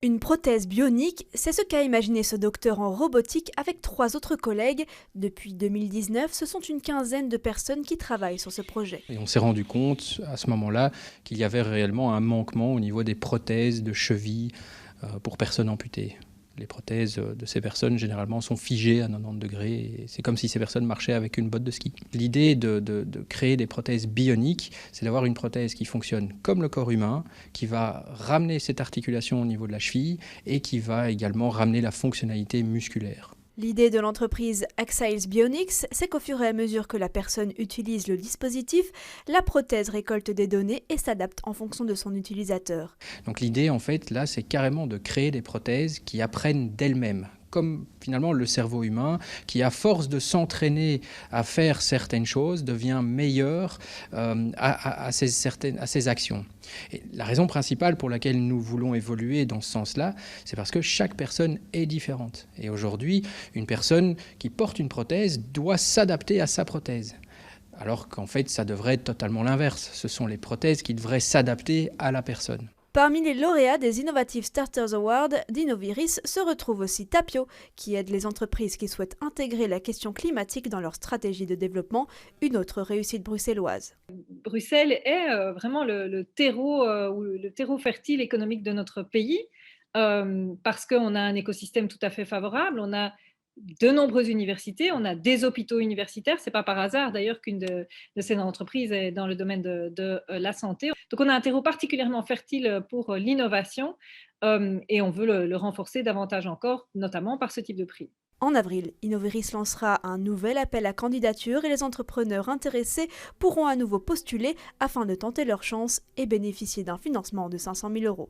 Une prothèse bionique, c'est ce qu'a imaginé ce docteur en robotique avec 3 autres collègues. Depuis 2019, ce sont une quinzaine de personnes qui travaillent sur ce projet. Et on s'est rendu compte à ce moment-là qu'il y avait réellement un manquement au niveau des prothèses de cheville pour personnes amputées. Les prothèses de ces personnes, généralement, sont figées à 90 degrés. Et c'est comme si ces personnes marchaient avec une botte de ski. L'idée de créer des prothèses bioniques, c'est d'avoir une prothèse qui fonctionne comme le corps humain, qui va ramener cette articulation au niveau de la cheville et qui va également ramener la fonctionnalité musculaire. L'idée de l'entreprise Axials Bionics, c'est qu'au fur et à mesure que la personne utilise le dispositif, la prothèse récolte des données et s'adapte en fonction de son utilisateur. Donc l'idée, en fait, là, c'est carrément de créer des prothèses qui apprennent d'elles-mêmes, comme finalement le cerveau humain, qui à force de s'entraîner à faire certaines choses, devient meilleur à ces actions. Et la raison principale pour laquelle nous voulons évoluer dans ce sens-là, c'est parce que chaque personne est différente. Et aujourd'hui, une personne qui porte une prothèse doit s'adapter à sa prothèse. Alors qu'en fait, ça devrait être totalement l'inverse. Ce sont les prothèses qui devraient s'adapter à la personne. Parmi les lauréats des Innovative Starters Awards d'Innoviris se retrouve aussi Tapio, qui aide les entreprises qui souhaitent intégrer la question climatique dans leur stratégie de développement, une autre réussite bruxelloise. Bruxelles est vraiment le terreau ou le terreau fertile économique de notre pays parce qu'on a un écosystème tout à fait favorable. On a de nombreuses universités, on a des hôpitaux universitaires. C'est pas par hasard d'ailleurs qu'une de ces entreprises est dans le domaine de la santé. Donc on a un terreau particulièrement fertile pour l'innovation et on veut le renforcer davantage encore, notamment par ce type de prix. En avril, Innoviris lancera un nouvel appel à candidature et les entrepreneurs intéressés pourront à nouveau postuler afin de tenter leur chance et bénéficier d'un financement de 500 000 €.